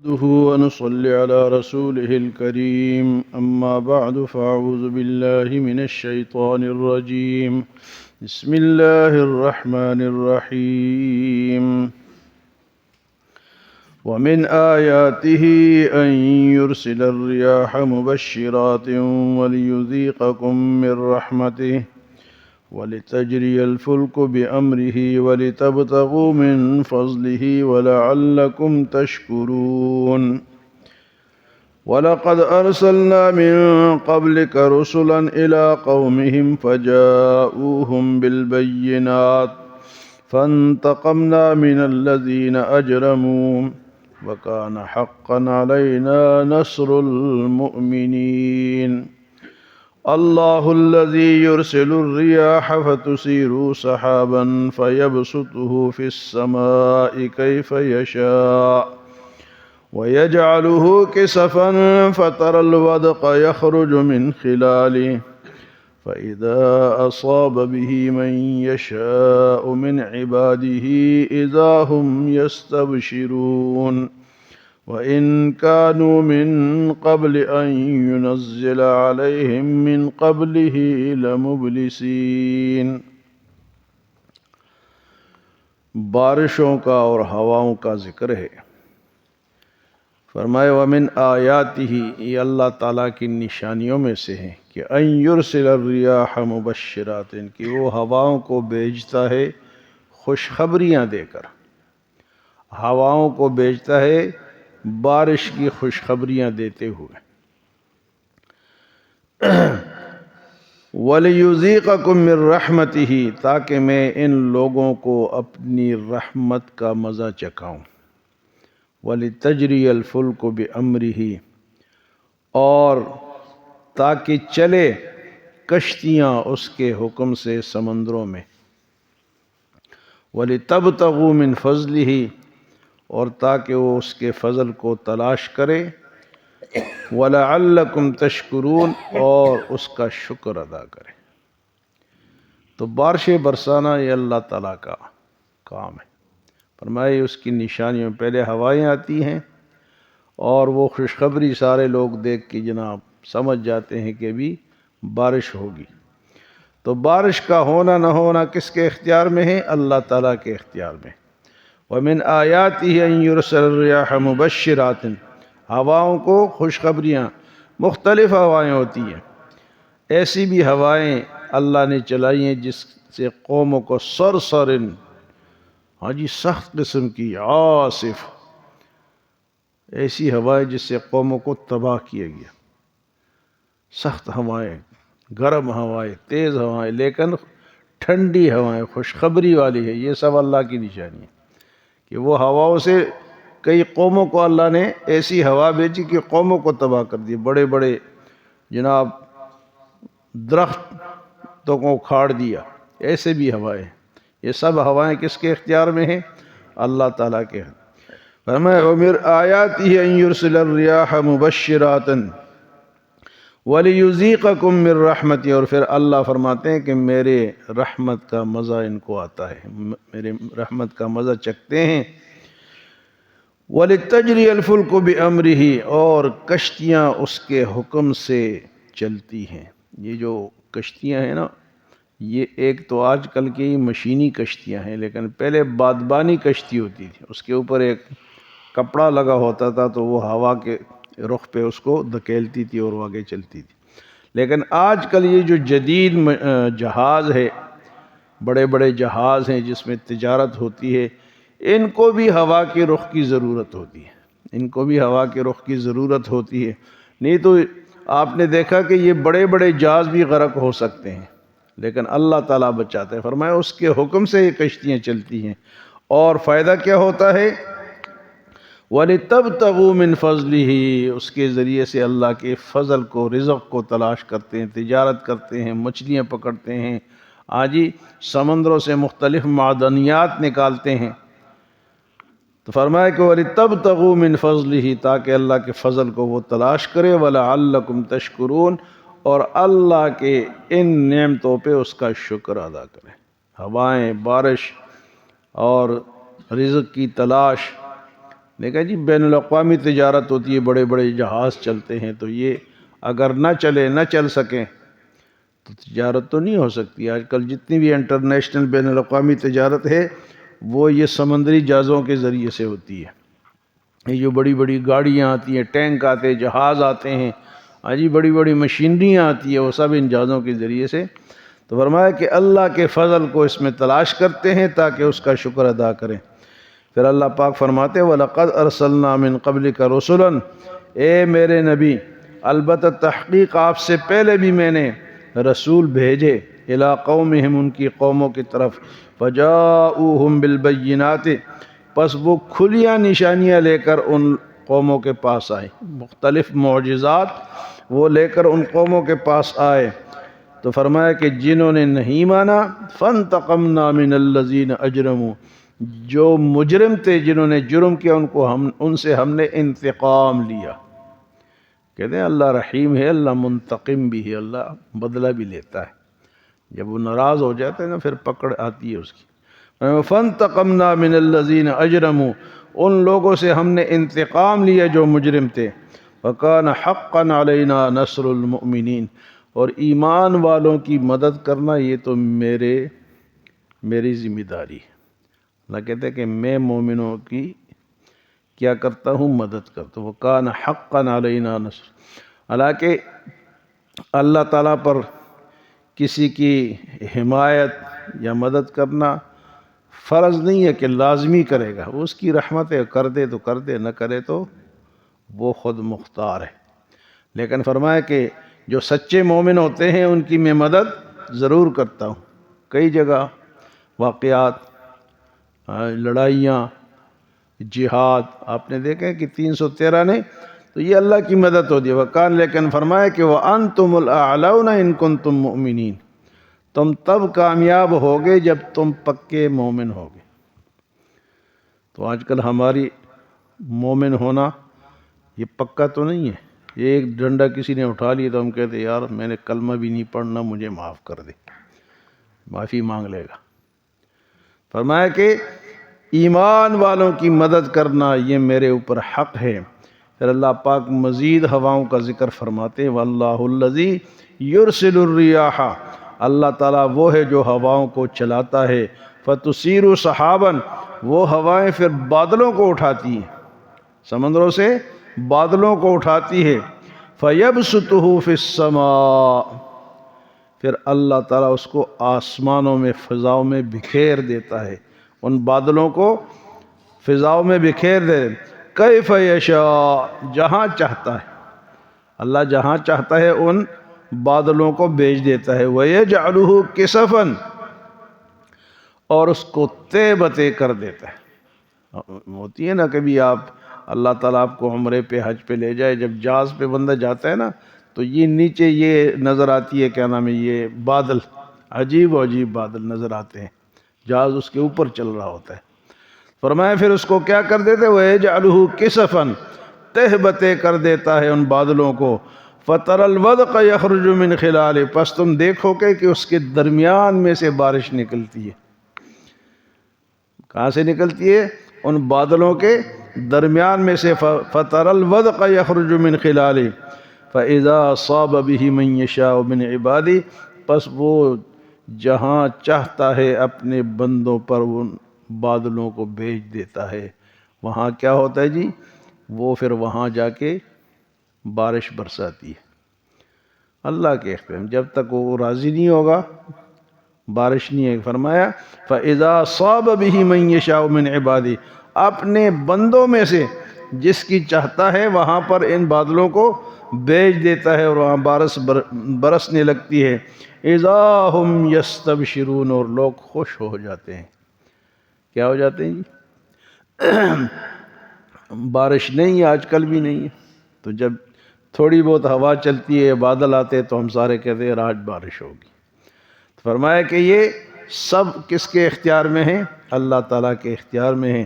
نحمده ونصلي على رسوله الكريم أما بعد فأعوذ بالله من الشيطان الرجيم بسم الله الرحمن الرحيم ومن آياته أن يرسل الرياح مبشرات وليذيقكم من رحمته ولتجري الفلك بأمره ولتبتغوا من فضله ولعلكم تشكرون ولقد أرسلنا من قبلك رسلا إلى قومهم فجاءوهم بالبينات فانتقمنا من الذين أجرموا وكان حقا علينا نصر المؤمنين الله الذي يرسل الرياح فتثير سحابا فيبسطه في السماء كيف يشاء ويجعله كسفا فترى الودق يخرج من خلاله فإذا أصاب به من يشاء من عباده إذا هم يستبشرون وإن كانوا من قبل أن ينزل عليهم من قبله لمبلسين بارشوں کا اور ہواؤں کا ذکر ہے۔ فرمائے ومن آیاتہ، یہ اللہ تعالیٰ کی نشانیوں میں سے ہے کہ ان یرسل الریاح مبشرات، کہ وہ ہواؤں کو بھیجتا ہے خوشخبریاں دے کر، ہواؤں کو بھیجتا ہے بارش کی خوشخبریاں دیتے ہوئے۔ وَلِيُذِيقَكُم مِّن رَّحْمَتِهِ، تاکہ میں ان لوگوں کو اپنی رحمت کا مزہ چکھاؤں۔ وَلِتَجْرِيَ الْفُلْكُ بِأَمْرِهِ، اور تاکہ چلے کشتیاں اس کے حکم سے سمندروں میں۔ وَلِتَبْتَغُوا مِن فَضْلِهِ، اور تاکہ وہ اس کے فضل کو تلاش کرے۔ وَلَعَلَّكُمْ تَشْكُرُونَ، اور اس کا شکر ادا کرے۔ تو بارشیں برسانا یہ اللہ تعالیٰ کا کام ہے۔ فرمائے اس کی نشانیوں پہلے ہوائیں آتی ہیں اور وہ خوشخبری سارے لوگ دیکھ کے جناب سمجھ جاتے ہیں کہ ابھی بارش ہوگی۔ تو بارش کا ہونا نہ ہونا کس کے اختیار میں ہے؟ اللہ تعالیٰ کے اختیار میں۔ وَمِنْ آيَاتِهِ أَن يُرْسِلَ الرِّيَاحَ مُبَشِّرَاتٍ، ہواؤں کو خوشخبریاں، مختلف ہوائیں ہوتی ہیں۔ ایسی بھی ہوائیں اللہ نے چلائی ہیں جس سے قوموں کو سرسرن، ہاں جی، سخت قسم کی عاصف، ایسی ہوائیں جس سے قوموں کو تباہ کیا گیا۔ سخت ہوائیں، گرم ہوائیں، تیز ہوائیں، لیکن ٹھنڈی ہوائیں، خوشخبری والی ہے۔ یہ سب اللہ کی نشانی ہے کہ وہ ہواؤں سے کئی قوموں کو اللہ نے ایسی ہوا بھیجی کہ قوموں کو تباہ کر دی۔ بڑے بڑے جناب درختوں کو اکھاڑ دیا، ایسے بھی ہوائیں۔ یہ سب ہوائیں کس کے اختیار میں ہیں؟ اللہ تعالیٰ کے ہیں۔ فرمایا وَمِنْ آیَاتِهِ أَن يُرْسِلَ الرِّيَاحَ مُبَشِّرَاتٍ وَلِيُذِيقَكُم مِّن رَّحْمَتِهِ، اور پھر اللہ فرماتے ہیں کہ میرے رحمت کا مزہ ان کو آتا ہے، میرے رحمت کا مزہ چکھتے ہیں۔ وَلِتَجْرِيَ الْفُلْكُ بِأَمْرِهِ، اور کشتیاں اس کے حکم سے چلتی ہیں۔ یہ جو کشتیاں ہیں نا، یہ ایک تو آج کل کی مشینی کشتیاں ہیں، لیکن پہلے بادبانی کشتی ہوتی تھی، اس کے اوپر ایک کپڑا لگا ہوتا تھا تو وہ ہوا کے رخ پہ اس کو دھکیلتی تھی اور وہ آگے چلتی تھی۔ لیکن آج کل یہ جو جدید جہاز ہے، بڑے بڑے جہاز ہیں جس میں تجارت ہوتی ہے، ان کو بھی ہوا کے رخ کی ضرورت ہوتی ہے، ان کو بھی ہوا کے رخ کی ضرورت ہوتی ہے۔ نہیں تو آپ نے دیکھا کہ یہ بڑے بڑے جہاز بھی غرق ہو سکتے ہیں، لیکن اللہ تعالیٰ بچاتا ہے۔ فرمایا اس کے حکم سے یہ کشتیاں چلتی ہیں، اور فائدہ کیا ہوتا ہے؟ وَلِتَبْتَغُوا مِن فَضْلِهِ، اس کے ذریعے سے اللہ کے فضل کو، رزق کو تلاش کرتے ہیں، تجارت کرتے ہیں، مچھلیاں پکڑتے ہیں، آجی سمندروں سے مختلف معدنیات نکالتے ہیں۔ تو فرمایا کہ وَلِتَبْتَغُوا مِن فَضْلِهِ، تاکہ اللہ کے فضل کو وہ تلاش کرے۔ وَلَعَلَّكُمْ تَشْكُرُونَ، اور اللہ کے ان نعمتوں پہ اس کا شکر ادا کریں۔ ہوائیں، بارش اور رزق کی تلاش، دیکھا جی بین الاقوامی تجارت ہوتی ہے، بڑے بڑے جہاز چلتے ہیں، تو یہ اگر نہ چلے، نہ چل سکیں تو تجارت تو نہیں ہو سکتی۔ آج کل جتنی بھی انٹرنیشنل بین الاقوامی تجارت ہے وہ یہ سمندری جہازوں کے ذریعے سے ہوتی ہے۔ یہ جو بڑی بڑی گاڑیاں آتی ہیں، ٹینک آتے ہیں، جہاز آتے ہیں، جی بڑی بڑی مشینریاں آتی ہیں، وہ سب ان جہازوں کے ذریعے سے۔ تو فرمایا کہ اللہ کے فضل کو اس میں تلاش کرتے ہیں تاکہ اس کا شکر ادا کریں۔ پھر اللہ پاک فرماتے ہیں وَلَقَدْ أَرْسَلْنَا مِن قَبْلِكَ رُسُلًا، اے میرے نبی البتہ تحقیق آپ سے پہلے بھی میں نے رسول بھیجے، اِلَىٰ قَوْمِهِمْ ان کی قوموں کی طرف، فَجَاءُوهُمْ بِالْبَيِّنَاتِ پس وہ کھلیاں نشانیاں لے کر ان قوموں کے پاس آئے، مختلف معجزات وہ لے کر ان قوموں کے پاس آئے۔ تو فرمایا کہ جنہوں نے نہیں مانا فَانْتَقَمْنَا مِنَ الَّذِينَ أَجْرَمُوا، جو مجرم تھے، جنہوں نے جرم کیا، ان سے ہم نے انتقام لیا۔ کہتے ہیں اللہ رحیم ہے، اللہ منتقم بھی ہے، اللہ بدلہ بھی لیتا ہے۔ جب وہ ناراض ہو جاتے ہیں نا پھر پکڑ آتی ہے اس کی۔ فَانْتَقَمْنَا مِنَ الَّذِينَ أَجْرَمُوا، ان لوگوں سے ہم نے انتقام لیا جو مجرم تھے۔ وَكَانَ حَقًّا عَلَيْنَا نَصْرُ الْمُؤْمِنِينَ، اور ایمان والوں کی مدد کرنا یہ تو میری ذمہ داری ہے۔ اللہ کہتے ہیں کہ میں مومنوں کی کیا کرتا ہوں، مدد کرتا ہوں۔ وَكَانَ حَقًّا عَلَيْنَا نَصْرُ، حالانکہ اللہ تعالیٰ پر کسی کی حمایت یا مدد کرنا فرض نہیں ہے کہ لازمی کرے گا، وہ اس کی رحمت ہے، کر دے تو کر دے، نہ کرے تو وہ خود مختار ہے۔ لیکن فرمایا کہ جو سچے مومن ہوتے ہیں ان کی میں مدد ضرور کرتا ہوں۔ کئی جگہ واقعات، لڑائیاں، جہاد آپ نے دیکھا ہے کہ 313 نے، تو یہ اللہ کی مدد ہوتی ہے۔ وَقَانَ، لیکن فرمایا کہ وَأَنْتُمُ الْأَعْلَوْنَ إِن كُنْتُم مُؤْمِنِينَ، تم تب کامیاب ہوگے جب تم پکے مومن ہوگے۔ تو آج کل ہماری مومن ہونا یہ پکا تو نہیں ہے۔ یہ ایک ڈنڈا کسی نے اٹھا لیا تو ہم کہتے ہیں یار میں نے کلمہ بھی نہیں پڑھنا، مجھے معاف کر دے، معافی مانگ لے گا۔ فرمایا کہ ایمان والوں کی مدد کرنا یہ میرے اوپر حق ہے۔ پھر اللہ پاک مزید ہواؤں کا ذکر فرماتے ہیں وَاللَّهُ الَّذِي يُرْسِلُ الرِّيَاحَ، اللہ تعالیٰ وہ ہے جو ہواؤں کو چلاتا ہے، فَتُثِيرُ سَحَابًا، وہ ہوائیں پھر بادلوں کو اٹھاتی ہیں، سمندروں سے بادلوں کو اٹھاتی ہے، فَيَبْسُطُهُ فِي السَّمَاءِ، پھر اللہ تعالیٰ اس کو آسمانوں میں، فضاؤں میں بکھیر دیتا ہے، ان بادلوں کو فضاؤں میں بکھیر دے، کیف یشاء، جہاں چاہتا ہے اللہ، جہاں چاہتا ہے ان بادلوں کو بھیج دیتا ہے، وَيَجْعَلُهُ كِسَفًا، اور اس کو تے بتے کر دیتا ہے۔ ہوتی ہے نا کبھی آپ اللہ تعالیٰ آپ کو عمرے پہ، حج پہ لے جائے، جب جہاز پہ بندہ جاتا ہے نا تو یہ نیچے یہ نظر آتی ہے، کیا نام ہے، یہ بادل، عجیب و عجیب بادل نظر آتے ہیں، جہاز اس کے اوپر چل رہا ہوتا ہے۔ فرمایا پھر اس کو کیا کر دیتے، وَيَجْعَلُهُ كِسَفًا، تہ بتے کر دیتا ہے ان بادلوں کو، فَتَرَى الْوَدْقَ يَخْرُجُ مِنْ خِلَالِهِ، پس تم دیکھو گے کہ اس کے درمیان میں سے بارش نکلتی ہے۔ کہاں سے نکلتی ہے؟ ان بادلوں کے درمیان میں سے، فَتَرَى الْوَدْقَ يَخْرُجُ مِنْ خِلَالِهِ فَإِذَا أَصَابَ بِهِ مَن يَشَاءُ مِنْ عِبَادِهِ، پس وہ جہاں چاہتا ہے اپنے بندوں پر ان بادلوں کو بھیج دیتا ہے۔ وہاں کیا ہوتا ہے جی، وہ پھر وہاں جا کے بارش برساتی ہے۔ اللہ کے اختیار، جب تک وہ راضی نہیں ہوگا بارش نہیں ہے۔ فرمایا فَإِذَا صَابَ بِهِ مَن يَشَاءُ مِنْ عِبَادِهِ، اپنے بندوں میں سے جس کی چاہتا ہے وہاں پر ان بادلوں کو بھیج دیتا ہے اور وہاں بارش برسنے لگتی ہے۔ اِذَا هُمْ يَسْتَبْشِرُونَ، اور لوگ خوش ہو جاتے ہیں۔ کیا ہو جاتے ہیں جی؟ بارش نہیں ہے، آج کل بھی نہیں ہے، تو جب تھوڑی بہت ہوا چلتی ہے، بادل آتے ہیں تو ہم سارے کہتے ہیں آج بارش ہوگی۔ فرمایا کہ یہ سب کس کے اختیار میں ہیں؟ اللہ تعالیٰ کے اختیار میں ہیں۔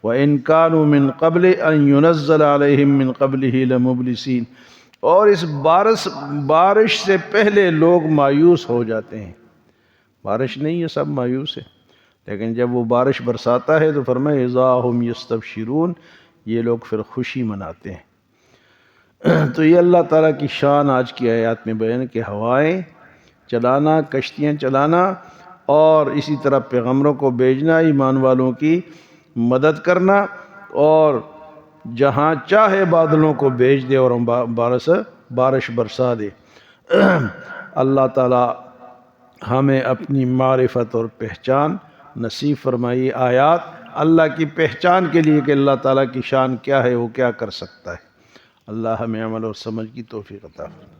وَإِن كَانُوا مِن قَبْلِ أَن يُنَزَّلَ عَلَيْهِم مِّن قَبْلِهِ لَمُبْلِسِينَ، اور اس بارش سے پہلے لوگ مایوس ہو جاتے ہیں۔ بارش نہیں ہے، سب مایوس ہے، لیکن جب وہ بارش برساتا ہے تو فرمایا اِذَا هُمْ يَسْتَبْشِرُونَ، یہ لوگ پھر خوشی مناتے ہیں۔ تو یہ اللہ تعالیٰ کی شان آج کی آیات میں بیان کہ ہوائیں چلانا، کشتیاں چلانا، اور اسی طرح پیغمبروں کو بھیجنا، ایمان والوں کی مدد کرنا، اور جہاں چاہے بادلوں کو بھیج دے اور بارش برسا دے۔ اللہ تعالیٰ ہمیں اپنی معرفت اور پہچان نصیب فرمائی۔ آیات اللہ کی پہچان کے لیے کہ اللہ تعالیٰ کی شان کیا ہے، وہ کیا کر سکتا ہے۔ اللہ ہمیں عمل اور سمجھ کی توفیق عطا فرمائے۔